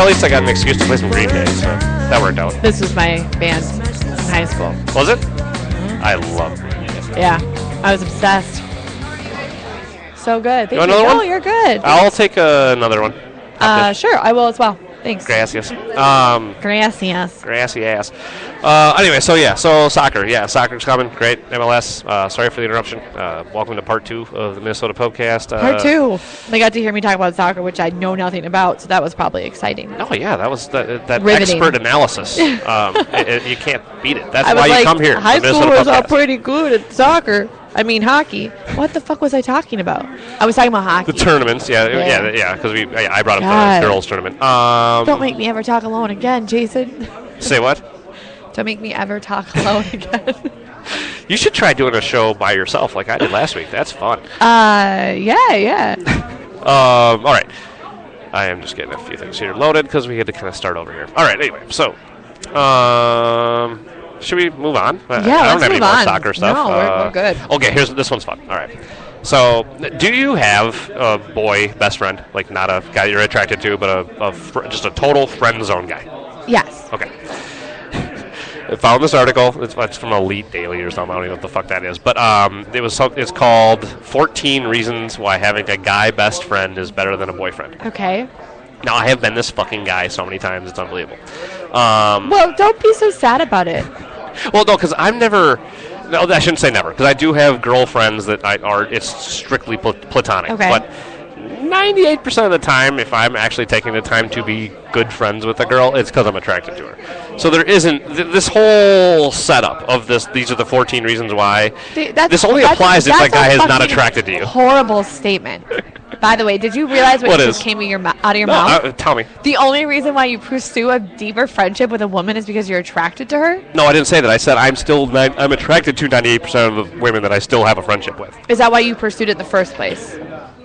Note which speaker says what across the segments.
Speaker 1: Well, at least I got an excuse to play some Green Day, so that worked out.
Speaker 2: This was my band in high school.
Speaker 1: Was it? I love Green Day.
Speaker 2: Yeah, I was obsessed. So good. Thank
Speaker 1: You want another
Speaker 2: No,
Speaker 1: one?
Speaker 2: you're good.
Speaker 1: I'll take another one.
Speaker 2: Sure, I will as well. Thanks.
Speaker 1: Gracias.
Speaker 2: Gracias.
Speaker 1: Grassy ass. Anyway, so soccer. Yeah, soccer's coming. Great. MLS. Sorry for the interruption. Welcome to part 2 of the Minnesota Podcast.
Speaker 2: Part 2. They got to hear me talk about soccer, which I know nothing about, so that was probably exciting.
Speaker 1: Oh, yeah, that was that
Speaker 2: Riveting.
Speaker 1: expert analysis. You can't beat it. That's
Speaker 2: I was
Speaker 1: why
Speaker 2: like,
Speaker 1: you come here.
Speaker 2: high
Speaker 1: to Minnesota
Speaker 2: schoolers are
Speaker 1: Podcast.
Speaker 2: pretty good at soccer. I mean, hockey. What the fuck was I talking about? I was talking about hockey.
Speaker 1: The tournaments, yeah, because I brought up
Speaker 2: God.
Speaker 1: the girls' tournament.
Speaker 2: Don't make me ever talk alone again, Jason.
Speaker 1: Say what?
Speaker 2: Don't make me ever talk alone again.
Speaker 1: You should try doing a show by yourself like I did last week. That's fun.
Speaker 2: Yeah.
Speaker 1: All right. I am just getting a few things here loaded because we had to kind of start over here. All right, anyway, so should we move on?
Speaker 2: Yeah,
Speaker 1: I don't have any
Speaker 2: move
Speaker 1: more
Speaker 2: on.
Speaker 1: soccer stuff.
Speaker 2: No, we're good.
Speaker 1: Okay, this one's fun. All right. So, do you have a boy best friend, like not a guy you're attracted to, but just a total friend zone guy?
Speaker 2: Yes.
Speaker 1: Okay. I found this article. It's from Elite Daily or something. I don't even know what the fuck that is. But it's called 14 Reasons Why Having a Guy Best Friend is Better Than a Boyfriend.
Speaker 2: Okay.
Speaker 1: Now, I have been this fucking guy so many times, it's unbelievable.
Speaker 2: Well, don't be so sad about it.
Speaker 1: Well, no, because I'm never... No, I shouldn't say never, because I do have girlfriends that it's strictly platonic.
Speaker 2: Okay.
Speaker 1: But 98% of the time, if I'm actually taking the time to be good friends with a girl, it's because I'm attracted to her. So there isn't... this whole setup of this, these are the 14 reasons why... This only applies if that guy is not attracted to you.
Speaker 2: Horrible statement. By the way, did you realize what just came out of your mouth?
Speaker 1: Tell me.
Speaker 2: The only reason why you pursue a deeper friendship with a woman is because you're attracted to her?
Speaker 1: No, I didn't say that. I said I'm attracted to 98% of the women that I still have a friendship with.
Speaker 2: Is that why you pursued it in the first place?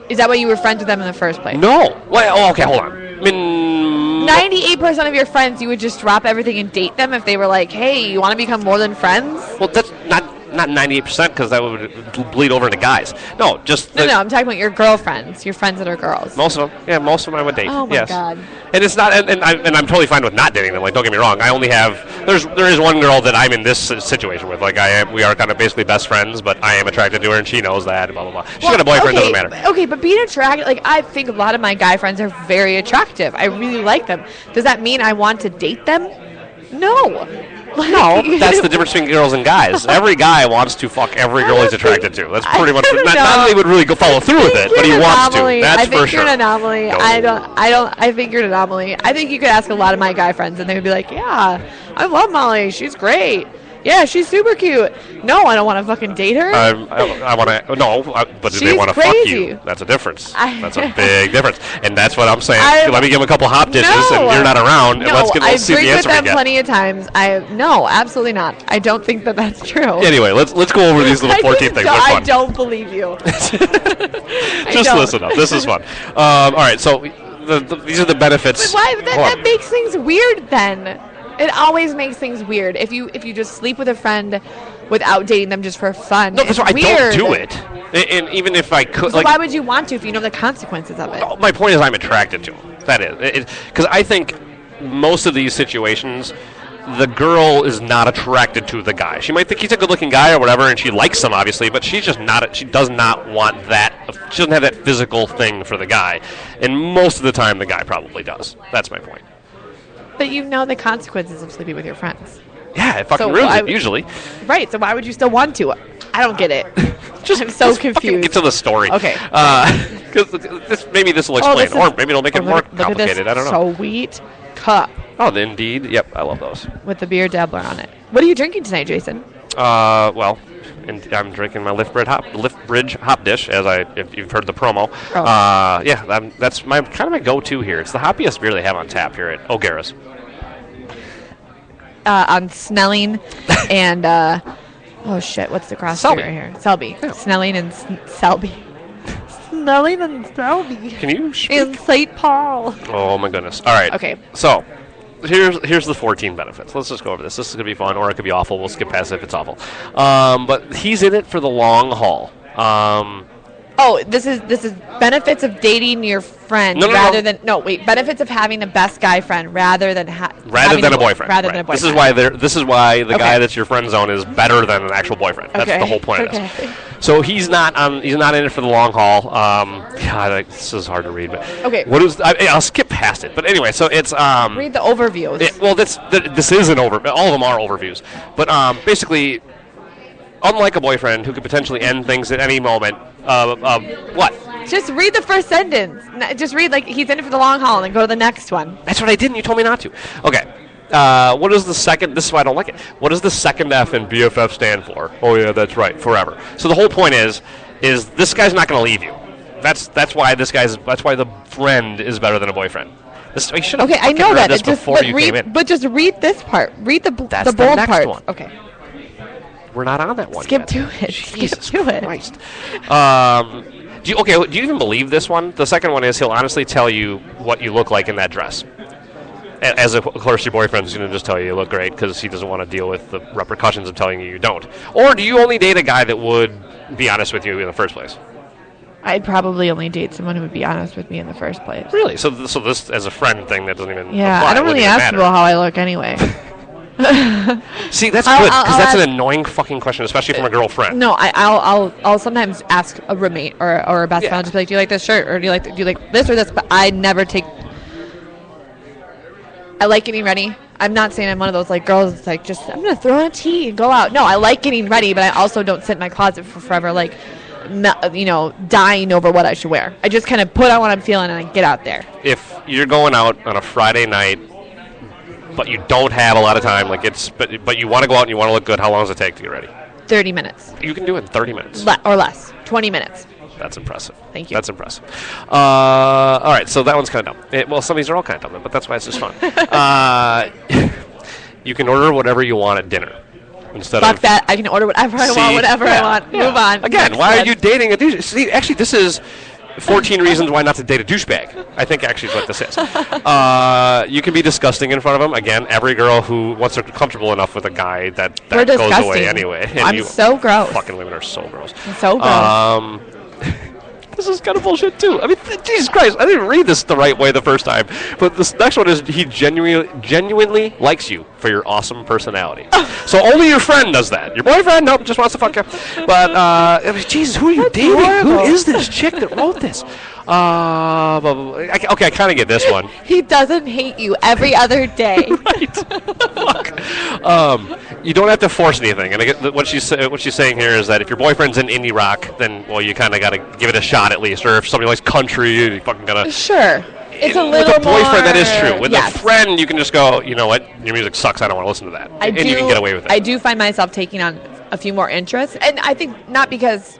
Speaker 2: Is that why you were friends with them in the first place?
Speaker 1: No. Well, okay, hold on. I mean,
Speaker 2: 98% of your friends, you would just drop everything and date them if they were like, hey, you want to become more than friends?
Speaker 1: well, that's not 98% because that would bleed over into guys. No, just
Speaker 2: No, I'm talking about your girlfriends, your friends that are girls.
Speaker 1: most of them. Yeah, most of them I would date.
Speaker 2: Oh, my
Speaker 1: yes.
Speaker 2: God.
Speaker 1: And it's not, and I'm totally fine with not dating them. Like, don't get me wrong. I only have there is one girl that I'm in this situation with. Like, we are kind of basically best friends, but I am attracted to her and she knows that. Blah blah blah. She's got a boyfriend.
Speaker 2: Okay,
Speaker 1: Doesn't matter.
Speaker 2: Okay, but being attracted, like I think a lot of my guy friends are very attractive. I really like them. Does that mean I want to date them? No.
Speaker 1: No, that's the difference between girls and guys. Every guy wants to fuck every girl he's attracted to. That's pretty much not that he would really go follow through with it, but he wants to. That's
Speaker 2: I think
Speaker 1: for sure.
Speaker 2: you're an anomaly.
Speaker 1: No.
Speaker 2: I think you're an anomaly. I think you could ask a lot of my guy friends and they would be like, yeah, I love Molly. She's great. Yeah, she's super cute. No, I don't want to fucking date her.
Speaker 1: I want to but do they
Speaker 2: She's
Speaker 1: want to fuck
Speaker 2: crazy.
Speaker 1: you? That's a difference. That's a big difference, and that's what I'm saying. Let me give him a couple hop dishes,
Speaker 2: No.
Speaker 1: and you're not around.
Speaker 2: No,
Speaker 1: and let's see
Speaker 2: I've
Speaker 1: the
Speaker 2: drinked
Speaker 1: answer
Speaker 2: with
Speaker 1: we
Speaker 2: them
Speaker 1: get.
Speaker 2: plenty of times. No, absolutely not. I don't think that that's true.
Speaker 1: Anyway, let's go over these little 14 things. They're
Speaker 2: I
Speaker 1: fun.
Speaker 2: don't believe you.
Speaker 1: Just listen up. This is fun. All right, so these are the benefits.
Speaker 2: But why?
Speaker 1: Hold
Speaker 2: That
Speaker 1: on.
Speaker 2: makes things weird. Then it always makes things weird. If you just sleep with a friend without dating them just for fun.
Speaker 1: No, that's
Speaker 2: it's
Speaker 1: why I
Speaker 2: weird.
Speaker 1: don't do it. And even if I could,
Speaker 2: So why would you want to if you know the consequences of it?
Speaker 1: my point is I'm attracted to him. That is. Because I think most of these situations, the girl is not attracted to the guy. She might think he's a good-looking guy or whatever, and she likes him, obviously, but she's just not. She does not want that. She doesn't have that physical thing for the guy. And most of the time, the guy probably does. That's my point.
Speaker 2: But you know the consequences of sleeping with your friends.
Speaker 1: Yeah, it fucking
Speaker 2: So
Speaker 1: ruins
Speaker 2: why
Speaker 1: it, usually.
Speaker 2: Right, so why would you still want to? I don't get it. I'm so
Speaker 1: Let's fucking
Speaker 2: confused.
Speaker 1: get to the story.
Speaker 2: Okay.
Speaker 1: Because maybe this will explain, or maybe it'll make it more complicated. I don't know.
Speaker 2: Sweet cup
Speaker 1: Oh, indeed. Yep, I love those.
Speaker 2: with the beer dabbler on it. What are you drinking tonight, Jason?
Speaker 1: Well, and I'm drinking my Lift Bridge hop dish, if you've heard the promo.
Speaker 2: Oh.
Speaker 1: Yeah, that's my kind of my go-to here. It's the hoppiest beer they have on tap here at O'Gara's.
Speaker 2: On Snelling and oh shit, what's the cross
Speaker 1: Selby.
Speaker 2: right here? Selby.
Speaker 1: Yeah.
Speaker 2: Snelling and Selby. Snelling and Selby.
Speaker 1: Can you speak?
Speaker 2: In St. Paul.
Speaker 1: Oh my goodness! All right.
Speaker 2: Okay.
Speaker 1: So here's the 14 benefits. Let's just go over this. This is gonna be fun, or it could be awful. We'll skip past it if it's awful. But he's in it for the long haul.
Speaker 2: Oh, this is benefits of dating your friend rather than benefits of having a best guy friend rather than
Speaker 1: rather than a boyfriend.
Speaker 2: Rather than a boyfriend.
Speaker 1: This is why the guy that's your friend zone is better than an actual boyfriend. That's the whole point of this. So he's not in it for the long haul. God, this is hard to read. But I'll skip past it. But anyway, so it's
Speaker 2: read the overviews.
Speaker 1: This is an overview. All of them are overviews. But basically, unlike a boyfriend who could potentially end things at any moment. What?
Speaker 2: Just read the first sentence. Just read like he's in it for the long haul and then go to the next one.
Speaker 1: That's what I did and you told me not to. Okay. What is the second? This is why I don't like it. What does the second F in BFF stand for? Oh yeah, that's right. Forever. So the whole point is this guy's not going to leave you. That's why the friend is better than a boyfriend.
Speaker 2: I know that.
Speaker 1: Before you came in.
Speaker 2: But just read this part. Read the bold
Speaker 1: part.
Speaker 2: One. Okay.
Speaker 1: We're not on that one.
Speaker 2: Skip
Speaker 1: yet.
Speaker 2: to it.
Speaker 1: Jesus
Speaker 2: Skip to
Speaker 1: Christ. Do you even believe this one? The second one is he'll honestly tell you what you look like in that dress. Of course, your boyfriend's going to just tell you look great because he doesn't want to deal with the repercussions of telling you don't. Or do you only date a guy that would be honest with you in the first place?
Speaker 2: I'd probably only date someone who would be honest with me in the first place.
Speaker 1: Really? So this as a friend thing that doesn't even apply.
Speaker 2: I don't really ask people how I look anyway.
Speaker 1: See, that's good because that's an annoying fucking question, especially from a girlfriend.
Speaker 2: No, I'll sometimes ask a roommate or a best friend, just be like, do you like this shirt or do you like this or this? But I never take. I like getting ready. I'm not saying I'm one of those like girls that's like just I'm gonna throw on a tee and go out. No, I like getting ready, but I also don't sit in my closet for forever like, dying over what I should wear. I just kind of put on what I'm feeling and I get out there.
Speaker 1: If you're going out on a Friday night. But you don't have a lot of time, but you want to go out and you want to look good. How long does it take to get ready?
Speaker 2: 30 minutes.
Speaker 1: You can do it in 30 minutes.
Speaker 2: Or less. 20 minutes.
Speaker 1: That's impressive.
Speaker 2: Thank you.
Speaker 1: That's impressive. All right, so that one's kind of dumb. Some of these are all kind of dumb, but that's why it's just fun. You can order whatever you want at dinner.
Speaker 2: Fuck that. I can order whatever I want, whatever I want. Yeah. Move on.
Speaker 1: Again, why are you dating a douche? See, actually, this is 14 reasons why not to date a douchebag. I think actually is what this is. You can be disgusting in front of him. Again, every girl who once they're comfortable enough with a guy that goes away anyway. And
Speaker 2: I'm so gross.
Speaker 1: Fucking women are so gross.
Speaker 2: So gross.
Speaker 1: This is kind of bullshit too. I mean, Jesus Christ, I didn't read this the right way the first time. But this next one is he genuinely likes you for your awesome personality. So only your friend does that. Your boyfriend, nope, just wants to fuck you. But Jesus, who are you dating? Horrible. Who is this chick that wrote this? Okay, I kind of get this one.
Speaker 2: He doesn't hate you every other day.
Speaker 1: Right. Fuck. You don't have to force anything. And what she's saying here is that if your boyfriend's in indie rock, then you kind of got to give it a shot at least. Or if somebody likes country, you fucking gotta.
Speaker 2: Sure. It's a little
Speaker 1: with a boyfriend, that is true. With a friend, you can just go, you know what, your music sucks, I don't want to listen to that. And you can get away with it.
Speaker 2: I do find myself taking on a few more interests. And I think not because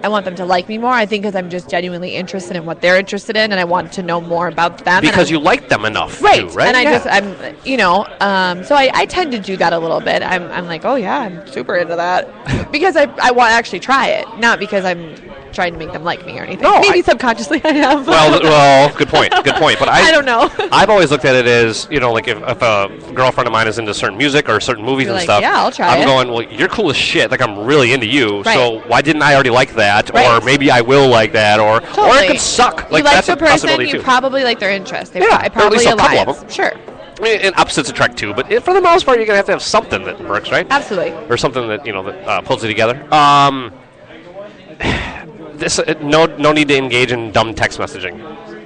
Speaker 2: I want them to like me more. I think because I'm just genuinely interested in what they're interested in, and I want to know more about them.
Speaker 1: Because you like them enough,
Speaker 2: right?
Speaker 1: Too, right?
Speaker 2: And so I tend to do that a little bit. I'm like, oh yeah, I'm super into that because I want to actually try it, not because I'm trying to make them like me or anything. No, maybe subconsciously I am.
Speaker 1: Well, good point. But
Speaker 2: I don't know.
Speaker 1: I've always looked at it as, like if a girlfriend of mine is into certain music or certain movies and stuff,
Speaker 2: yeah, I'll try
Speaker 1: I'm going, well, you're cool as shit. Like, I'm really into you.
Speaker 2: Right.
Speaker 1: So why didn't I already like that? Right. Or maybe I will like that. Or it could suck.
Speaker 2: Like, that's a possibility too. You probably like their interest. I probably
Speaker 1: at least a couple of them.
Speaker 2: Sure.
Speaker 1: I mean, and opposites attract too, but for the most part, you're gonna have to have something that works, right?
Speaker 2: Absolutely.
Speaker 1: Or something that that pulls it together. No need to engage in dumb text messaging.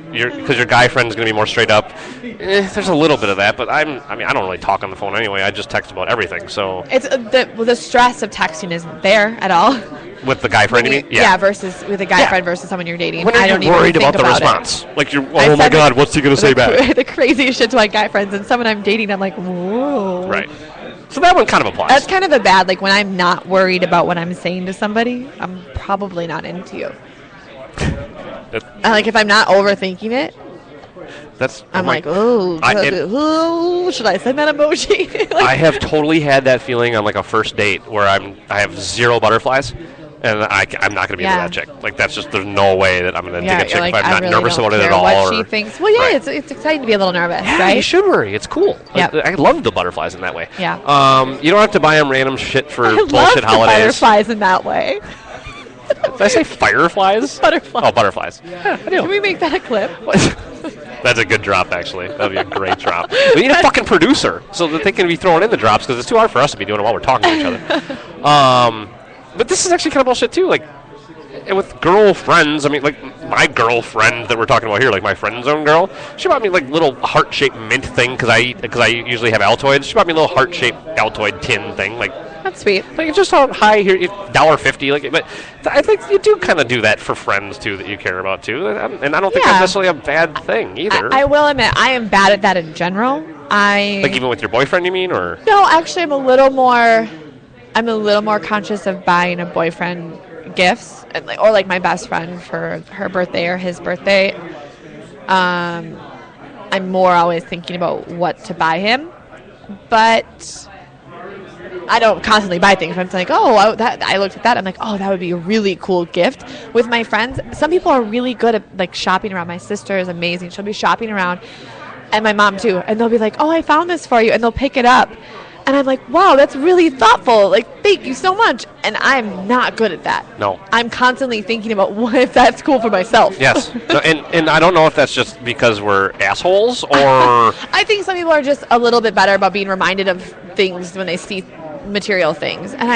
Speaker 1: Because your guy friend's going to be more straight up. There's a little bit of that, but I don't really talk on the phone anyway. I just text about everything. So
Speaker 2: it's the stress of texting isn't there at all.
Speaker 1: With the guy friend, you mean?
Speaker 2: Yeah, versus with a guy friend versus someone you're dating.
Speaker 1: When are you worried about the response? Like oh my God, what's he going to say back?
Speaker 2: The craziest shit to my guy friends, and someone I'm dating, I'm like, whoa.
Speaker 1: Right. So that one kind of applies.
Speaker 2: That's kind of a bad, like when I'm not worried about what I'm saying to somebody, I'm probably not into you. Like if I'm not overthinking it, I'm like, should I send that emoji?
Speaker 1: I have totally had that feeling on like a first date where I have zero butterflies, and I'm not going to be into that chick. Like that's just there's no way that I'm going to dig a chick if I'm not really nervous about it at all.
Speaker 2: What she thinks. Well, yeah, right. It's exciting to be a little nervous, right?
Speaker 1: You should worry. It's cool.
Speaker 2: Yeah,
Speaker 1: I love the butterflies in that way.
Speaker 2: Yeah.
Speaker 1: You don't have to buy them random shit for bullshit holidays.
Speaker 2: I love the butterflies in that way.
Speaker 1: Did I say fireflies?
Speaker 2: Butterflies.
Speaker 1: Oh, butterflies. Yeah, I do.
Speaker 2: Can we make that a clip?
Speaker 1: That's a good drop, actually. That'd be a great drop. We need a fucking producer so that they can be throwing in the drops because it's too hard for us to be doing it while we're talking to each other. But this is actually kind of bullshit, too. Like, and with girlfriends, I mean, like, my girlfriend that we're talking about here, like my friend zone girl, she bought me, like, little heart-shaped mint thing because I usually have Altoids. She bought me a little heart-shaped Altoid tin thing, like,
Speaker 2: That's sweet.
Speaker 1: like it's just on high here, $1.50. Like, but I think you do kind of do that for friends too that you care about too, and I don't think that's necessarily a bad thing either.
Speaker 2: I will admit, I am bad at that in general.
Speaker 1: Like even with your boyfriend, you mean, or
Speaker 2: No, actually, I'm a little more conscious of buying a boyfriend gifts, and or like my best friend for her birthday or his birthday. I'm more always thinking about what to buy him, but I don't constantly buy things. I'm like, I looked at that. I'm like, that would be a really cool gift. With my friends, some people are really good at like shopping around. My sister is amazing. She'll be shopping around, and my mom too. And they'll be like, I found this for you, and they'll pick it up. And I'm like, wow, that's really thoughtful. Like, thank you so much. And I'm not good at that.
Speaker 1: No.
Speaker 2: I'm constantly thinking about what if that's cool for myself.
Speaker 1: Yes. No, and I don't know if that's just because we're assholes or
Speaker 2: I think some people are just a little bit better about being reminded of things when they see material things. And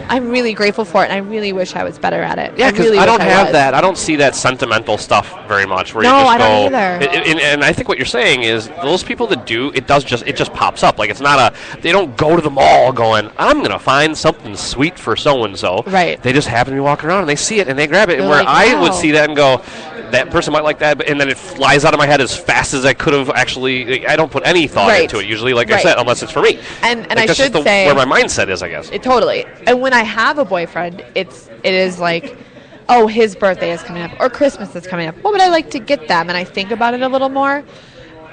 Speaker 2: I'm really grateful for it, and I really wish I was better at it.
Speaker 1: Yeah, because
Speaker 2: really
Speaker 1: I don't have
Speaker 2: was.
Speaker 1: that. I don't see that sentimental stuff very much. Where
Speaker 2: No,
Speaker 1: you just
Speaker 2: I
Speaker 1: go,
Speaker 2: don't either.
Speaker 1: And I think what you're saying is those people that do, it just pops up. Like it's not they don't go to the mall going, I'm gonna find something sweet for so and so.
Speaker 2: Right.
Speaker 1: They just happen to be walking around and they see it and they grab it.
Speaker 2: They're
Speaker 1: And where
Speaker 2: like,
Speaker 1: I would
Speaker 2: wow.
Speaker 1: see that and go, that person might like that, and then it flies out of my head as fast as I could have actually. I don't put any thought
Speaker 2: Right.
Speaker 1: into it usually, like I
Speaker 2: Right.
Speaker 1: said, unless it's for me.
Speaker 2: And
Speaker 1: Like,
Speaker 2: I
Speaker 1: that's
Speaker 2: should
Speaker 1: just
Speaker 2: say
Speaker 1: where my mindset is, I guess.
Speaker 2: Totally. And when I have a boyfriend, it is like, his birthday is coming up or Christmas is coming up. What would I like to get them? And I think about it a little more.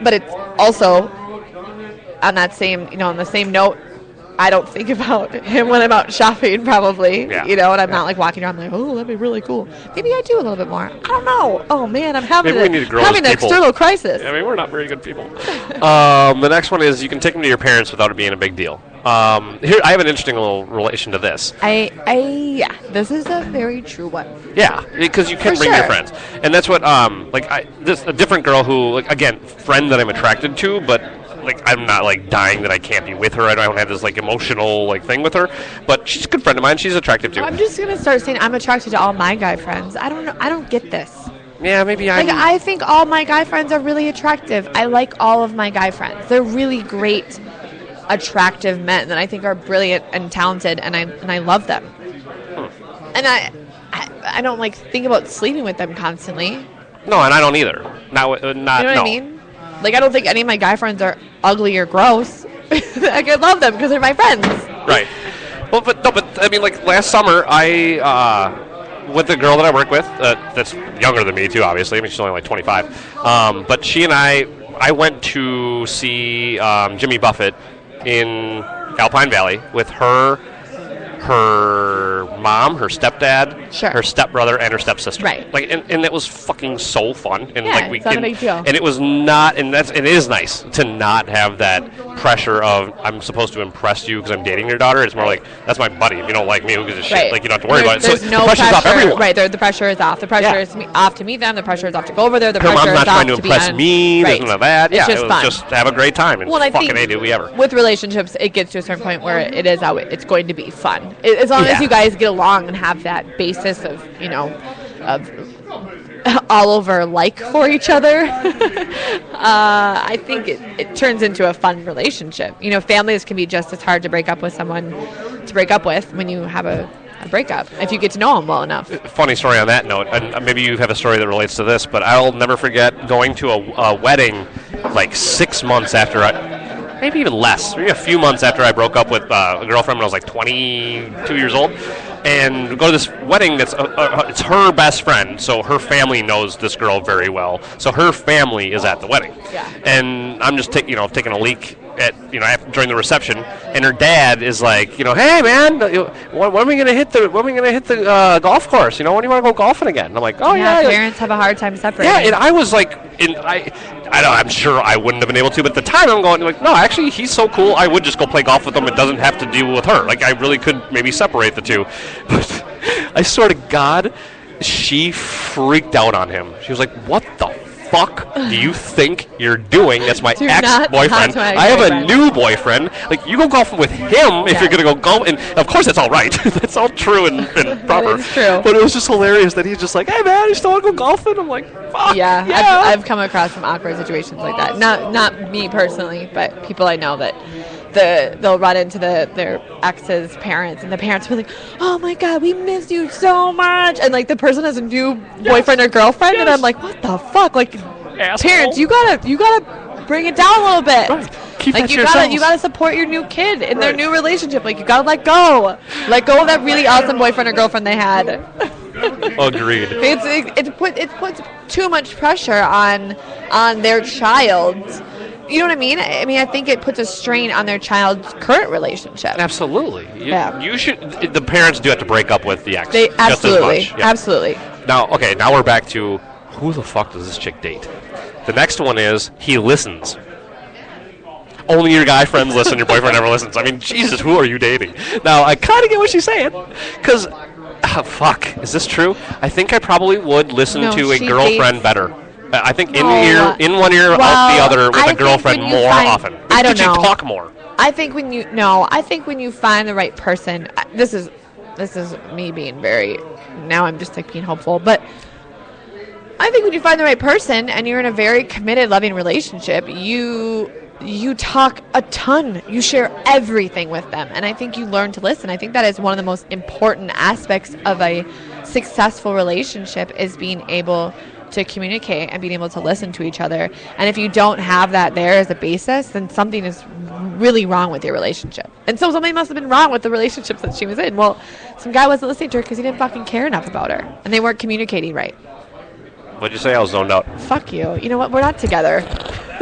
Speaker 2: But it's also on that same, on the same note, I don't think about him when I'm out shopping, probably.
Speaker 1: Yeah.
Speaker 2: And I'm not like walking around like, that'd be really cool. Maybe I do a little bit more. I don't know. Oh man, I'm having
Speaker 1: Maybe we need to grow as
Speaker 2: having an
Speaker 1: people.
Speaker 2: external crisis.
Speaker 1: I mean, we're not very good people. The next one is you can take them to your parents without it being a big deal. Here, I have an interesting little relation to this.
Speaker 2: Yeah, this is a very true one.
Speaker 1: Yeah, because you can
Speaker 2: For
Speaker 1: bring your
Speaker 2: sure.
Speaker 1: friends, and that's what this a different girl who again friend that I'm attracted to, but like I'm not like dying that I can't be with her. I don't have this like emotional like thing with her, but she's a good friend of mine. She's attractive too.
Speaker 2: I'm just gonna start saying I'm attracted to all my guy friends. I don't know. I don't get this.
Speaker 1: Yeah, maybe I'm.
Speaker 2: Like I think all my guy friends are really attractive. I like all of my guy friends. They're really great, attractive men that I think are brilliant and talented, and I love them. And I don't like think about sleeping with them constantly.
Speaker 1: No, and I don't either. Not.
Speaker 2: You know what I mean? Like I don't think any of my guy friends are ugly or gross. Like I love them because they're my friends.
Speaker 1: Right. Well, but I mean, like last summer, I with the girl that I work with, that's younger than me too. Obviously, I mean she's only like 25. But she and I went to see Jimmy Buffett in Alpine Valley with her mom, her stepdad,
Speaker 2: Sure.
Speaker 1: her stepbrother, and her stepsister.
Speaker 2: Right.
Speaker 1: Like, and it was fucking so fun. And
Speaker 2: Yeah,
Speaker 1: like
Speaker 2: it's not a big deal.
Speaker 1: And it was not, and it is nice to not have that pressure of I'm supposed to impress you because I'm dating your daughter. It's more like that's my buddy. If you don't like me, who gives a shit?
Speaker 2: Right.
Speaker 1: Like you don't have to worry about it.
Speaker 2: There's
Speaker 1: So
Speaker 2: no
Speaker 1: the pressure's off
Speaker 2: pressure.
Speaker 1: everyone.
Speaker 2: Right. The pressure is off. The pressure
Speaker 1: Yeah.
Speaker 2: is off to meet them. The pressure is off to go over there. The
Speaker 1: Her
Speaker 2: pressure
Speaker 1: mom's
Speaker 2: is
Speaker 1: not
Speaker 2: off
Speaker 1: trying to
Speaker 2: to be
Speaker 1: impress
Speaker 2: on-
Speaker 1: me.
Speaker 2: Right.
Speaker 1: There's none of that.
Speaker 2: It's
Speaker 1: Yeah,
Speaker 2: just
Speaker 1: it was
Speaker 2: fun.
Speaker 1: just have a great time. And
Speaker 2: Well, I
Speaker 1: fucking
Speaker 2: think
Speaker 1: A, do we ever.
Speaker 2: with relationships, it gets to a certain point where it is how it's going to be fun. As long as
Speaker 1: Yeah.
Speaker 2: you guys get along and have that basis of of all over like for each other, I think it turns into a fun relationship. Families can be just as hard to break up with someone to break up with when you have a breakup if you get to know them well enough.
Speaker 1: Funny story on that note, and maybe you have a story that relates to this, but I'll never forget going to a wedding like 6 months after maybe even less, maybe a few months after I broke up with a girlfriend when I was like 22 years old, and go to this wedding that's it's her best friend, so her family knows this girl very well, so her family is at the wedding.
Speaker 2: Yeah.
Speaker 1: And I'm just taking a leak at during the reception, and her dad is like, hey man, when are we gonna hit the golf course? When do you want to go golfing again? And I'm like, oh yeah.
Speaker 2: Parents have a hard time separating.
Speaker 1: Yeah, and I was like, I don't know, I'm sure I wouldn't have been able to, but at the time I'm going like, no, actually he's so cool, I would just go play golf with him. It doesn't have to deal with her. Like I really could maybe separate the two. But I swear to God, she freaked out on him. She was like, "What the fuck do you think you're doing? That's my
Speaker 2: Do not
Speaker 1: ex-boyfriend.
Speaker 2: talk to my
Speaker 1: I have a
Speaker 2: boyfriend."
Speaker 1: new boyfriend. Like, you go golfing with him if
Speaker 2: Yeah.
Speaker 1: you're gonna go golf." And of course, that's all right. That's all true and proper.
Speaker 2: is true.
Speaker 1: But it was just hilarious that he's just like, "Hey man, you still want to go golfing?" I'm like, "Fuck
Speaker 2: Yeah,
Speaker 1: yeah."
Speaker 2: I've come across some awkward situations like that. Not me personally, but people I know that they'll run into their ex's parents, and the parents will be like, "Oh my God, we miss you so much," and like the person has a new boyfriend or girlfriend, and I'm like, "What the fuck?" Like,
Speaker 1: Asshole.
Speaker 2: parents, you gotta bring it down a little bit.
Speaker 1: Right. Keep
Speaker 2: Like
Speaker 1: that to
Speaker 2: you
Speaker 1: yourselves.
Speaker 2: gotta support your new kid in their
Speaker 1: Right.
Speaker 2: new relationship. Like you gotta let go of that really awesome boyfriend or girlfriend they had.
Speaker 1: Agreed.
Speaker 2: It puts too much pressure on their child. You know what I mean? I mean, I think it puts a strain on their child's current relationship.
Speaker 1: Absolutely.
Speaker 2: Yeah.
Speaker 1: You should. The parents do have to break up with the ex.
Speaker 2: They
Speaker 1: just as
Speaker 2: absolutely,
Speaker 1: much. Yeah.
Speaker 2: absolutely.
Speaker 1: Now, okay, now we're back to who the fuck does this chick date? The next one is he listens. Only your guy friends listen, your boyfriend never listens. I mean, Jesus, who are you dating? Now, I kind of get what she's saying. Because, fuck, is this true? I think I probably would listen
Speaker 2: No,
Speaker 1: to a
Speaker 2: she
Speaker 1: girlfriend
Speaker 2: dates-
Speaker 1: better. I think in
Speaker 2: No.
Speaker 1: one ear, out the
Speaker 2: Well,
Speaker 1: other with
Speaker 2: I
Speaker 1: a
Speaker 2: think
Speaker 1: girlfriend
Speaker 2: when you
Speaker 1: more
Speaker 2: find-
Speaker 1: often.
Speaker 2: I don't
Speaker 1: Could
Speaker 2: know.
Speaker 1: she talk more?
Speaker 2: I think when you find the right person, this is me being very, now I'm just like being hopeful, but I think when you find the right person and you're in a very committed, loving relationship, you talk a ton. You share everything with them, and I think you learn to listen. I think that is one of the most important aspects of a successful relationship is being able to communicate and being able to listen to each other. And if you don't have that there as a basis, then something is really wrong with your relationship. And so something must have been wrong with the relationships that she was in. Well, some guy wasn't listening to her because he didn't fucking care enough about her, and they weren't communicating right.
Speaker 1: What'd you say? I was zoned out.
Speaker 2: Fuck you. You know what? We're not together.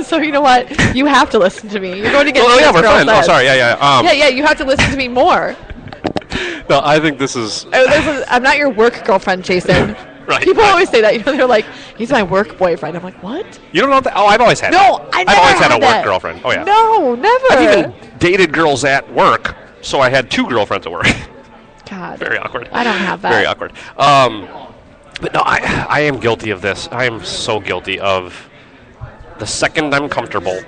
Speaker 2: So you know what? You have to listen to me. You're going to get.
Speaker 1: Oh, yeah,
Speaker 2: this
Speaker 1: we're
Speaker 2: girl
Speaker 1: friends. Oh,
Speaker 2: says.
Speaker 1: sorry. Yeah.
Speaker 2: Yeah. You have to listen to me more.
Speaker 1: No, I think this is...
Speaker 2: I'm not your work girlfriend, Jason.
Speaker 1: Right.
Speaker 2: People always say that. You know, they're like, he's my work boyfriend. I'm like, what?
Speaker 1: You don't know that? Oh, I've always had
Speaker 2: No,
Speaker 1: that.
Speaker 2: I
Speaker 1: I've
Speaker 2: never
Speaker 1: always had a
Speaker 2: that.
Speaker 1: work girlfriend. Oh, yeah.
Speaker 2: No, never.
Speaker 1: I've even dated girls at work, so I had two girlfriends at work.
Speaker 2: God.
Speaker 1: Very awkward.
Speaker 2: I don't have that.
Speaker 1: Very awkward. But no, I am guilty of this. I am so guilty of the second I'm comfortable,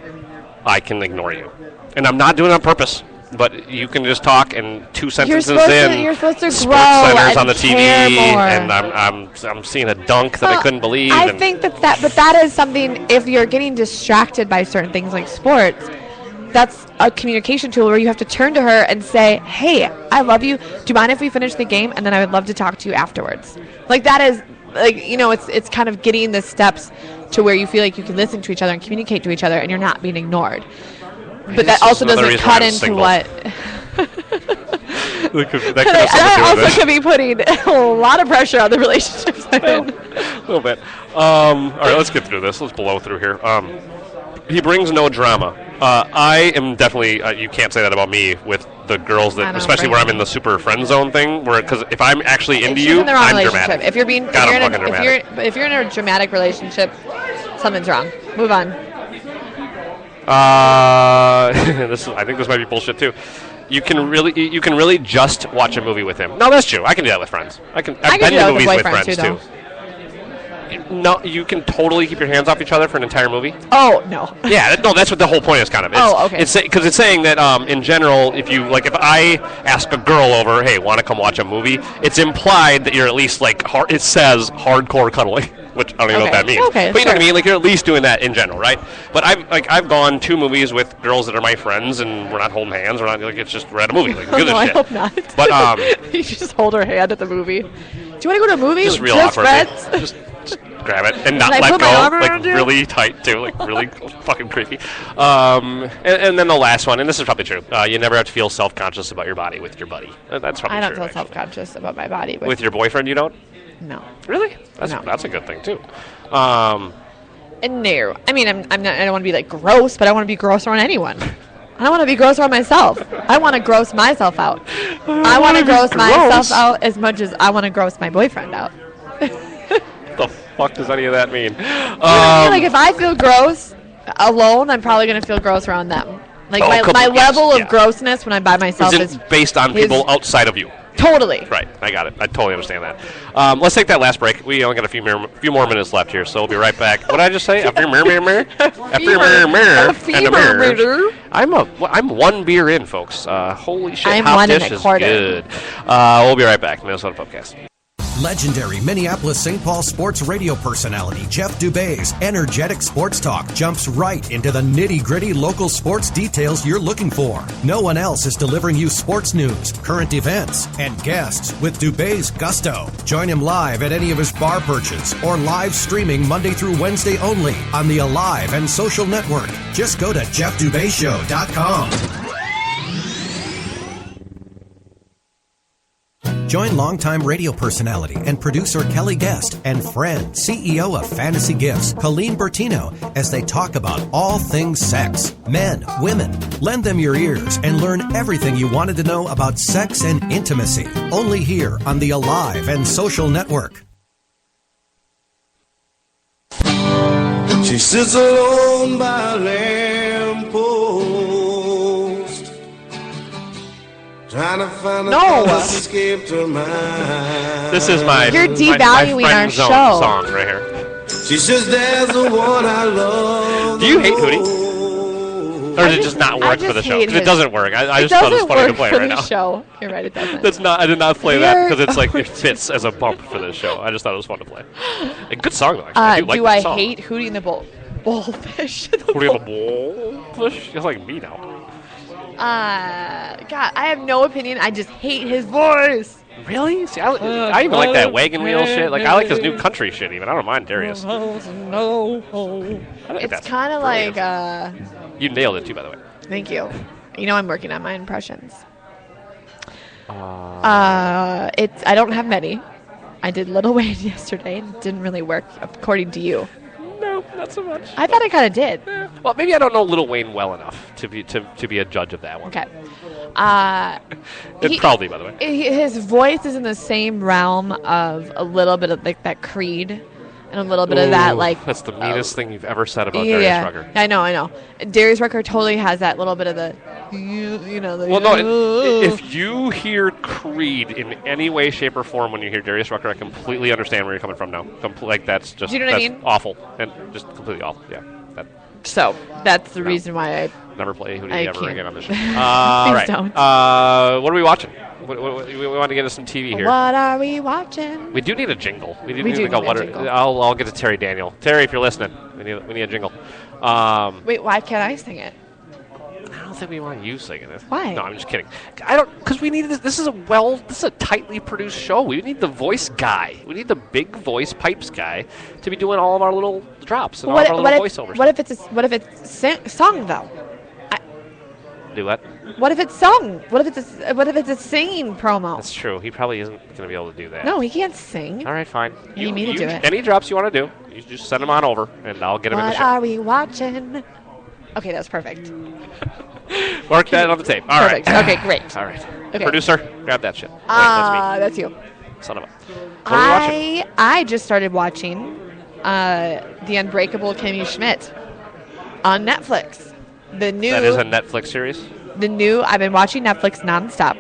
Speaker 1: I can ignore you. And I'm not doing it on purpose. But you can just talk, and two sentences in,
Speaker 2: you're supposed to
Speaker 1: Sports
Speaker 2: grow
Speaker 1: Center's
Speaker 2: and
Speaker 1: on the TV,
Speaker 2: care more.
Speaker 1: and I'm seeing a dunk that I
Speaker 2: Well,
Speaker 1: couldn't believe.
Speaker 2: I
Speaker 1: and
Speaker 2: think but that is something. If you're getting distracted by certain things like sports, that's a communication tool where you have to turn to her and say, "Hey, I love you. Do you mind if we finish the game? And then I would love to talk to you afterwards." Like that is like it's kind of getting the steps to where you feel like you can listen to each other and communicate to each other, and you're not being ignored. But that
Speaker 1: This is
Speaker 2: also
Speaker 1: another
Speaker 2: doesn't
Speaker 1: reason
Speaker 2: cut
Speaker 1: why I'm
Speaker 2: into
Speaker 1: single.
Speaker 2: what.
Speaker 1: that could have
Speaker 2: And
Speaker 1: something to
Speaker 2: I
Speaker 1: do with
Speaker 2: also
Speaker 1: it.
Speaker 2: could be putting a lot of pressure on the relationships I'm in.
Speaker 1: A little bit. All right, let's get through this. Let's blow through here. He brings no drama. I am definitely. You can't say that about me with the girls
Speaker 2: I
Speaker 1: that,
Speaker 2: don't
Speaker 1: especially
Speaker 2: bring
Speaker 1: where I'm
Speaker 2: it.
Speaker 1: in the super friend zone thing. Where because if I'm actually into
Speaker 2: She's
Speaker 1: you,
Speaker 2: in the wrong
Speaker 1: I'm
Speaker 2: relationship.
Speaker 1: dramatic.
Speaker 2: If you're being,
Speaker 1: God, I'm
Speaker 2: if
Speaker 1: fucking dramatic.
Speaker 2: if you're in a dramatic relationship, something's wrong. Move on.
Speaker 1: I think this might be bullshit too. You can really just watch a movie with him. No, that's true. I can do that with friends. I've
Speaker 2: can
Speaker 1: been
Speaker 2: do
Speaker 1: to
Speaker 2: that with
Speaker 1: movies with
Speaker 2: boyfriends
Speaker 1: friends
Speaker 2: too,
Speaker 1: too. No, you can totally keep your hands off each other for an entire movie.
Speaker 2: Oh no.
Speaker 1: Yeah, no, that's what the whole point is, kind of. It's,
Speaker 2: Oh, okay.
Speaker 1: It's because it's saying that in general, if I ask a girl over, hey, want to come watch a movie, it's implied that you're at least like it says hardcore cuddling, which I don't even know what that
Speaker 2: Okay.
Speaker 1: means.
Speaker 2: Okay,
Speaker 1: but you know what I
Speaker 2: sure.
Speaker 1: mean? Like you're at least doing that in general, right? But I've gone to movies with girls that are my friends, and we're not holding hanans. We're not like it's just we're at a movie. Like who gives
Speaker 2: no,
Speaker 1: a
Speaker 2: I
Speaker 1: shit?
Speaker 2: hope not.
Speaker 1: But
Speaker 2: you just hold her hand at the movie. Do you want to go to a movie?
Speaker 1: just real
Speaker 2: Just
Speaker 1: awkwardly.
Speaker 2: friends?
Speaker 1: Just grab it and not
Speaker 2: Can I
Speaker 1: let
Speaker 2: put
Speaker 1: go,
Speaker 2: my arm
Speaker 1: like
Speaker 2: around you?
Speaker 1: really tight too, like really fucking creepy. And then the last one, and this is probably true. You never have to feel self-conscious about your body with your buddy. That's probably
Speaker 2: I don't
Speaker 1: true.
Speaker 2: feel
Speaker 1: actually.
Speaker 2: self-conscious about my body.
Speaker 1: With your boyfriend, you don't?
Speaker 2: no.
Speaker 1: Really? That's
Speaker 2: No.
Speaker 1: that's a good thing too.
Speaker 2: And no. I mean, I'm not. I don't want to be like gross, but I want to be gross around anyone. I don't want to be gross around myself. I want to gross myself out. I want to gross myself out as much as I want to gross my boyfriend out.
Speaker 1: The fuck does any of that mean?
Speaker 2: Like if I feel gross alone, I'm probably gonna feel gross around them. Like
Speaker 1: Oh,
Speaker 2: my
Speaker 1: yes,
Speaker 2: level of
Speaker 1: yeah.
Speaker 2: grossness when I'm by myself
Speaker 1: Is
Speaker 2: is
Speaker 1: it based on
Speaker 2: his-
Speaker 1: people outside of you?
Speaker 2: Totally.
Speaker 1: Right, I got it. I totally understand that. Let's take that last break. We only got a few more minutes left here, so we'll be right back. What did I just say? After I'm one beer in, folks. Holy shit,
Speaker 2: I'm
Speaker 1: Hop
Speaker 2: one and
Speaker 1: Dish
Speaker 2: a
Speaker 1: is
Speaker 2: quarter.
Speaker 1: good. We'll be right back. Minnesota Podcast.
Speaker 3: Legendary Minneapolis-St. Paul sports radio personality Jeff Dubé's energetic sports talk jumps right into the nitty-gritty local sports details you're looking for. No one else is delivering you sports news, current events, and guests with Dubé's gusto. Join him live at any of his bar perches or live streaming Monday through Wednesday only on the Alive and Social Network. Just go to JeffDubéShow.com. Join longtime radio personality and producer Kelly Guest and friend, CEO of Fantasy Gifts, Colleen Bertino, as they talk about all things sex, men, women. Lend them your ears and learn everything you wanted to know about sex and intimacy. Only here on the Alive and Social Network.
Speaker 4: She sits alone by a lamppost, trying to find a thought that's escaped her mind.
Speaker 1: This is my
Speaker 2: You're devaluing
Speaker 1: my
Speaker 2: our
Speaker 1: friend zone
Speaker 2: show.
Speaker 1: song right here.
Speaker 4: She says there's the one I love.
Speaker 1: Do you hate Hootie? Or does it just not work for the show? Because it doesn't work. I just thought it was funny to play
Speaker 2: for
Speaker 1: right
Speaker 2: the
Speaker 1: now.
Speaker 2: Show. You're right, it doesn't.
Speaker 1: That's not. I did not play that because it's like it fits as a bump for this show. I just thought it was fun to play. A good song though. Actually.
Speaker 2: Do I hate Hootie and the Bullfish?
Speaker 1: Hootie and the Bullfish? It's like me now.
Speaker 2: God, I have no opinion. I just hate his voice.
Speaker 1: Really? See, I even like that wagon wheel shit. Like I like his new country shit. Even I don't mind Darius.
Speaker 2: No. It's kind of like.
Speaker 1: You nailed it too, by the way.
Speaker 2: Thank you. You know I'm working on my impressions. I don't have many. I did Lil Wayne yesterday and it didn't really work according to you.
Speaker 1: No, not so much.
Speaker 2: I thought I kind of did.
Speaker 1: Well, maybe I don't know Lil Wayne well enough to be a judge of that one.
Speaker 2: Okay.
Speaker 1: Probably, by the way.
Speaker 2: His voice is in the same realm of a little bit of like that Creed and a little bit of that like.
Speaker 1: That's the meanest thing you've ever said about Darius Rucker.
Speaker 2: I know. Darius Rucker totally has that little bit of the, you know.
Speaker 1: Well, no. If you hear Creed in any way, shape, or form when you hear Darius Rucker, I completely understand where you're coming from now. Like that's just.
Speaker 2: Do you know what I mean?
Speaker 1: Awful and just completely awful. Yeah.
Speaker 2: So that's the reason why I
Speaker 1: never play Hootie ever
Speaker 2: can't.
Speaker 1: again on the show. All right.
Speaker 2: Don't.
Speaker 1: What are we watching? We want to get us some TV here.
Speaker 2: What are we watching?
Speaker 1: We do need a jingle. We do
Speaker 2: need
Speaker 1: need
Speaker 2: a jingle.
Speaker 1: I'll get to Terry Daniel. Terry, if you're listening, we need a jingle.
Speaker 2: Wait, why can't I sing it?
Speaker 1: I don't think we want you singing it.
Speaker 2: Why?
Speaker 1: No, I'm just kidding. Because we need this. This is a tightly produced show. We need the voice guy. We need the big voice pipes guy to be doing all of our little drops and all of our little voiceovers.
Speaker 2: What if it's song though?
Speaker 1: Do what?
Speaker 2: What if it's song? What if it's a singing promo?
Speaker 1: That's true. He probably isn't going to be able to do that.
Speaker 2: No, he can't sing.
Speaker 1: All right, fine.
Speaker 2: You need me to do it.
Speaker 1: Any drops you want to do, you just send them on over, and I'll get them in the
Speaker 2: What
Speaker 1: show.
Speaker 2: are we watching? Okay, that's perfect.
Speaker 1: Work that on the tape. All right.
Speaker 2: Perfect. Okay, great.
Speaker 1: All right.
Speaker 2: Okay.
Speaker 1: Producer, grab that shit. Wait, that's
Speaker 2: That's you.
Speaker 1: me. Son of a. What are we watching?
Speaker 2: I just started watching The Unbreakable Kimmy Schmidt on Netflix.
Speaker 1: That is a Netflix series?
Speaker 2: I've been watching Netflix nonstop.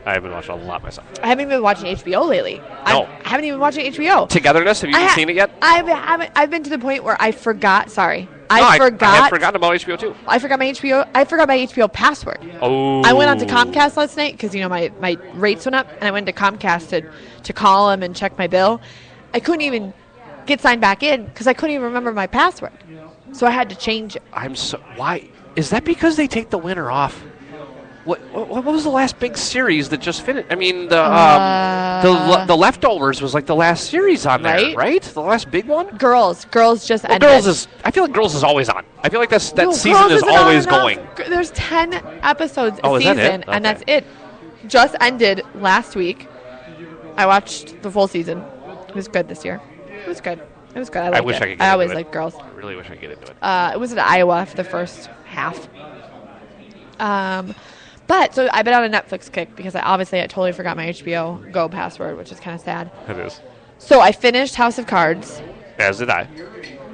Speaker 1: I've been watching a lot myself.
Speaker 2: I haven't been watching HBO lately.
Speaker 1: No.
Speaker 2: I haven't even watching HBO.
Speaker 1: Togetherness, have you even seen it yet?
Speaker 2: I've been to the point where I forgot. Sorry.
Speaker 1: I had forgotten about HBO too.
Speaker 2: I forgot my HBO password.
Speaker 1: Oh.
Speaker 2: I went on to Comcast last night because my rates went up, and I went to Comcast to call them and check my bill. I couldn't even get signed back in because I couldn't even remember my password, so I had to change it.
Speaker 1: Why is that? Because they take the winter off. What was the last big series that just finished? I mean, the Leftovers was like the last series on there, right? The last big one.
Speaker 2: Girls just ended.
Speaker 1: I feel like Girls is always on. I feel like that season
Speaker 2: Girls
Speaker 1: is
Speaker 2: isn't
Speaker 1: always
Speaker 2: on
Speaker 1: going.
Speaker 2: enough. There's 10 episodes a
Speaker 1: Oh, is that
Speaker 2: season,
Speaker 1: it?
Speaker 2: and
Speaker 1: Okay.
Speaker 2: that's it. Just ended last week. I watched the full season. It was good this year. It was good. I
Speaker 1: wish
Speaker 2: liked
Speaker 1: I
Speaker 2: it.
Speaker 1: could get
Speaker 2: I
Speaker 1: into
Speaker 2: always
Speaker 1: it.
Speaker 2: liked Girls.
Speaker 1: I really wish I could get into it.
Speaker 2: It was in Iowa for the first half. But so I've been on a Netflix kick because I totally forgot my HBO Go password, which is kind of sad.
Speaker 1: It is.
Speaker 2: So I finished House of Cards.
Speaker 1: As did I.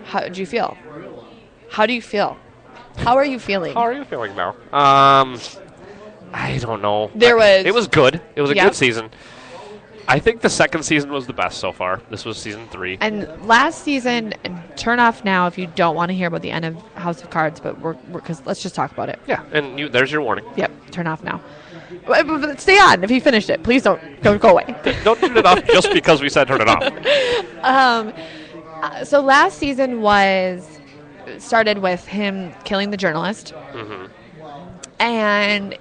Speaker 2: How did you feel? How do you feel? How are you feeling?
Speaker 1: How are you feeling now? I don't know.
Speaker 2: It
Speaker 1: was good. It was a
Speaker 2: Yep.
Speaker 1: good season. I think the second season was the best so far. This was season 3.
Speaker 2: And last season, and turn off now if you don't want to hear about the end of House of Cards, but because let's just talk about it.
Speaker 1: Yeah, and there's your warning.
Speaker 2: Yep, turn off now. But stay on if you finished it. Please don't go away.
Speaker 1: Don't turn it off just because we said turn it off.
Speaker 2: So last season started with him killing the journalist, and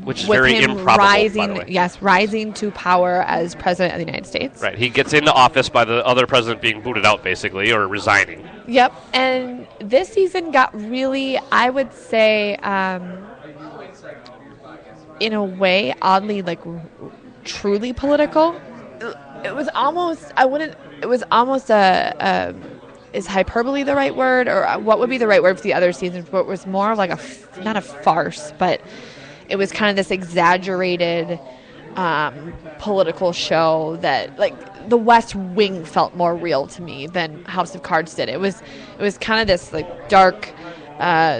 Speaker 1: Which is
Speaker 2: with
Speaker 1: very
Speaker 2: him
Speaker 1: improbable,
Speaker 2: rising,
Speaker 1: by the way.
Speaker 2: Yes, rising to power as president of the United States.
Speaker 1: Right, he gets into office by the other president being booted out, basically, or resigning.
Speaker 2: Yep, and this season got really, I would say, in a way, oddly, like, truly political. It was almost, is hyperbole the right word? Or what would be the right word for the other seasons? But it was more of like not a farce, but it was kind of this exaggerated political show that, like, the West Wing felt more real to me than House of Cards did. It was kind of this, like, dark,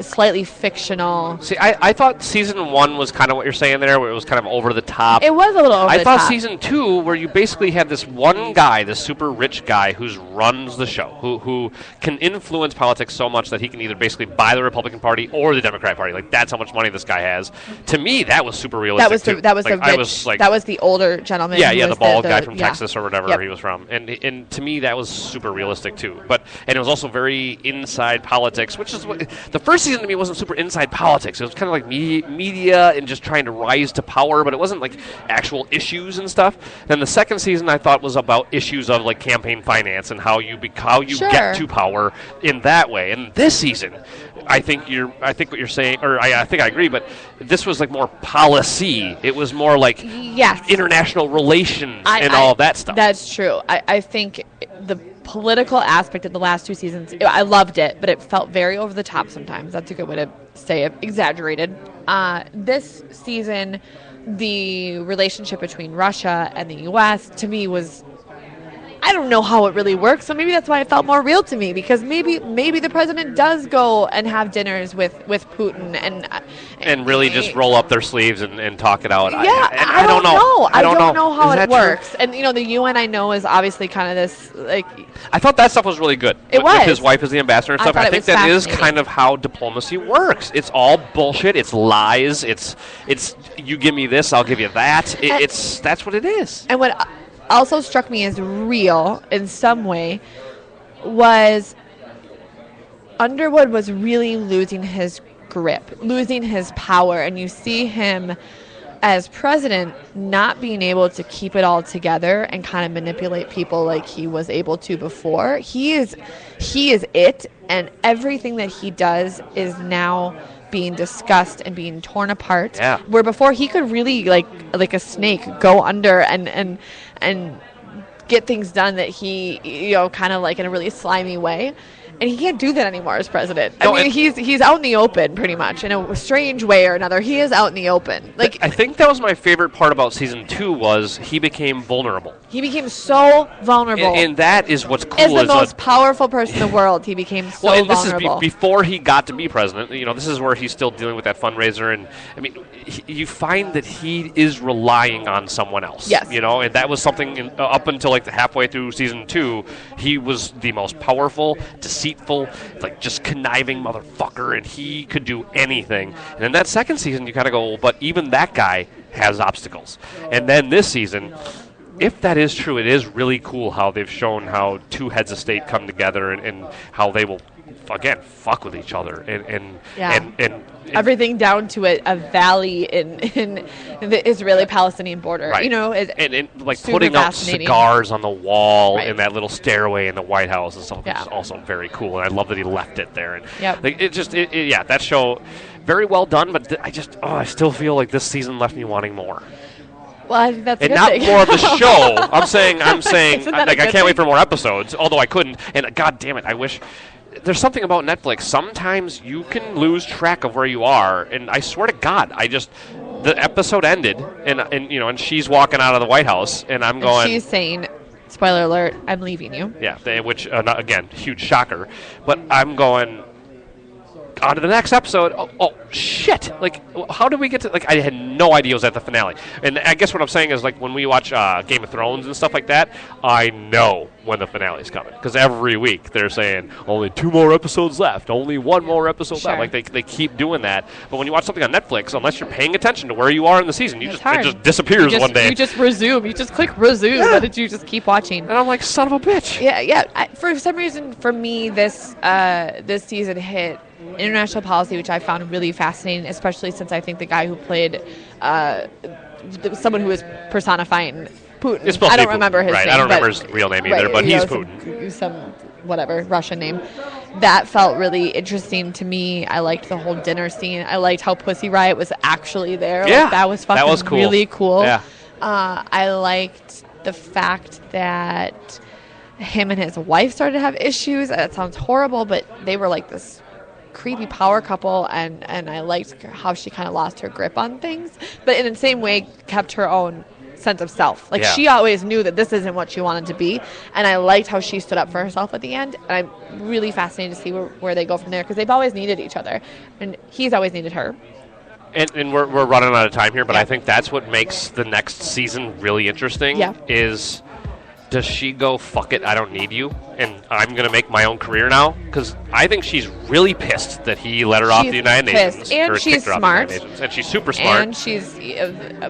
Speaker 2: slightly fictional.
Speaker 1: See, I thought season 1 was kind of what you're saying there, where it was kind of over the top.
Speaker 2: It was a little over
Speaker 1: I
Speaker 2: the
Speaker 1: thought
Speaker 2: top.
Speaker 1: season 2, where you basically had this one guy, this super rich guy who runs the show, who can influence politics so much that he can either basically buy the Republican Party or the Democrat Party. Like, that's how much money this guy has. To me, that was super realistic.
Speaker 2: That was
Speaker 1: like,
Speaker 2: the rich.
Speaker 1: I was like,
Speaker 2: that was the older gentleman.
Speaker 1: yeah,
Speaker 2: who
Speaker 1: the
Speaker 2: was
Speaker 1: bald guy from
Speaker 2: yeah.
Speaker 1: Texas or whatever
Speaker 2: Yep.
Speaker 1: he was from, and to me that was super realistic too. And it was also very inside politics, which is what the first season to me wasn't super inside politics. It was kind of like media and just trying to rise to power, but it wasn't like actual issues and stuff. Then the second season I thought was about issues of like campaign finance and how you
Speaker 2: Sure.
Speaker 1: get to power in that way. And this season, I think what you're saying, or I think I agree, but this was like more policy. It was more like
Speaker 2: Yes.
Speaker 1: international relations and all of that stuff.
Speaker 2: That's true. I think the political aspect of the last 2 seasons, I loved it, but it felt very over the top sometimes. That's a good way to say it. Exaggerated. This season, the relationship between Russia and the U.S. to me was, I don't know how it really works, so maybe that's why it felt more real to me, because maybe the president does go and have dinners with Putin
Speaker 1: and really just roll up their sleeves and talk it out.
Speaker 2: Yeah,
Speaker 1: I don't know.
Speaker 2: I don't know how
Speaker 1: Is
Speaker 2: it
Speaker 1: that true?
Speaker 2: works. And the UN, I know, is obviously kind of this, like,
Speaker 1: I thought that stuff was really good.
Speaker 2: It
Speaker 1: With
Speaker 2: was.
Speaker 1: his wife as the ambassador and
Speaker 2: I
Speaker 1: stuff.
Speaker 2: thought
Speaker 1: I
Speaker 2: it
Speaker 1: think
Speaker 2: was
Speaker 1: that is
Speaker 2: fascinating.
Speaker 1: kind of how diplomacy works. It's all bullshit. It's lies. It's you give me this, I'll give you that. That's what it is.
Speaker 2: and what also struck me as real in some way was Underwood was really losing his grip, losing his power, and you see him as president not being able to keep it all together and kind of manipulate people like he was able to before. He is it, and everything that he does is now being discussed and being torn apart.
Speaker 1: Yeah.
Speaker 2: Where before he could really like a snake go under and get things done that he kind of like in a really slimy way. And he can't do that anymore as president.
Speaker 1: No,
Speaker 2: I mean, he's out in the open pretty much in a strange way or another. He is out in the open. Like,
Speaker 1: I think that was my favorite part about season 2 was he became vulnerable.
Speaker 2: he became so vulnerable.
Speaker 1: And that is what's cool.
Speaker 2: as the
Speaker 1: is
Speaker 2: most powerful person in the world, he became so
Speaker 1: well, and this
Speaker 2: vulnerable.
Speaker 1: is before he got to be president. This is where he's still dealing with that fundraiser, and I mean, you find that he is relying on someone else.
Speaker 2: Yes.
Speaker 1: And that was something up until like halfway through season 2. He was the most powerful, deceitful, like just conniving motherfucker, and he could do anything. And in that second season, you kind of go, but even that guy has obstacles. And then this season, if that is true, it is really cool how they've shown how 2 heads of state come together and how they will, again, fuck with each other and
Speaker 2: everything down to a valley in the Israeli-Palestinian border.
Speaker 1: right.
Speaker 2: It,
Speaker 1: and like
Speaker 2: super
Speaker 1: putting out
Speaker 2: fascinating.
Speaker 1: cigars on the wall
Speaker 2: Right.
Speaker 1: in that little stairway in the White House and stuff
Speaker 2: Yeah.
Speaker 1: is also very cool. And I love that he left it there. And
Speaker 2: Yep.
Speaker 1: like yeah, that show very well done. But I still feel like this season left me wanting more.
Speaker 2: well, I think that's a
Speaker 1: And
Speaker 2: good
Speaker 1: not
Speaker 2: thing.
Speaker 1: more of the show. I'm saying,
Speaker 2: Isn't that a
Speaker 1: like I
Speaker 2: good
Speaker 1: can't wait
Speaker 2: thing?
Speaker 1: for more episodes. Although I couldn't, and God damn it, I wish. There's something about Netflix. Sometimes you can lose track of where you are, and I swear to God, the episode ended, and she's walking out of the White House, and I'm
Speaker 2: And
Speaker 1: going,
Speaker 2: she's saying, spoiler alert, I'm leaving you.
Speaker 1: yeah, which again, huge shocker, but I'm going. on to the next episode. Oh, shit. Like, how did we get to, like, I had no idea it was at the finale. And I guess what I'm saying is, like, when we watch Game of Thrones and stuff like that, I know when the finale's coming. Because every week they're saying, only 2 more episodes left, only 1 more episode left. Like, they keep doing that. But when you watch something on Netflix, unless you're paying attention to where you are in the season, it just disappears one day.
Speaker 2: You just resume. You just click resume, and you just keep watching.
Speaker 1: And I'm like, son of a bitch.
Speaker 2: Yeah. For some reason, for me, this season hit international policy, which I found really fascinating, especially since I think the guy who played someone who was personifying Putin.
Speaker 1: I
Speaker 2: don't remember his name.
Speaker 1: I don't remember his real name either, but he's Putin.
Speaker 2: Some whatever Russian name. That felt really interesting to me. I liked the whole dinner scene. I liked how Pussy Riot was actually there.
Speaker 1: Yeah,
Speaker 2: like, that was fucking
Speaker 1: cool.
Speaker 2: really cool.
Speaker 1: Yeah.
Speaker 2: I liked the fact that him and his wife started to have issues. That sounds horrible, but they were like this creepy power couple, and I liked how she kind of lost her grip on things, but in the same way kept her own sense of self. Like, she always knew that this isn't what she wanted to be, and I liked how she stood up for herself at the end, and I'm really fascinated to see where they go from there, because they've always needed each other, and he's always needed her.
Speaker 1: And we're running out of time here, but I think that's what makes the next season really interesting. Is, does she go, fuck it, I don't need you, and I'm going to make my own career now? Because I think she's really pissed that he let her off the United Nations.
Speaker 2: And she's smart.
Speaker 1: And she's super smart.
Speaker 2: And she's,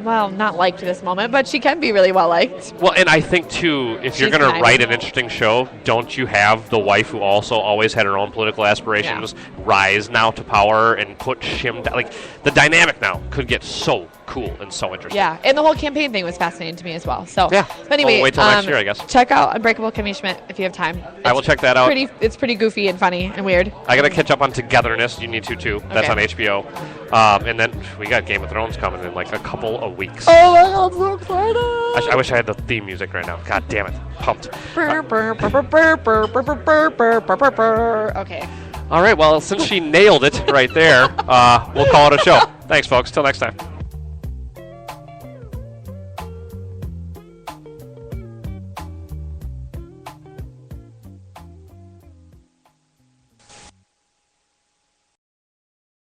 Speaker 2: well, not liked this moment, but she can be really well liked.
Speaker 1: Well, and I think, too, if you're going to write an interesting show, don't you have the wife who also always had her own political aspirations rise now to power and put him down? Like, the dynamic now could get so cool and so interesting.
Speaker 2: Yeah, and the whole campaign thing was fascinating to me as well. So,
Speaker 1: but
Speaker 2: anyway,
Speaker 1: we'll wait till next year, I guess.
Speaker 2: Check out Unbreakable Kimmy Schmidt if you have time.
Speaker 1: I will check that out.
Speaker 2: It's pretty goofy and funny and weird.
Speaker 1: I got to catch up on Togetherness. You need to, too. That's on HBO. And then we got Game of Thrones coming in like a couple of weeks.
Speaker 2: Oh, my God, I'm so excited.
Speaker 1: I wish I had the theme music right now. God damn it. Pumped.
Speaker 2: Okay.
Speaker 1: All right, well, since she nailed it right there, we'll call it a show. Thanks, folks. Till next time.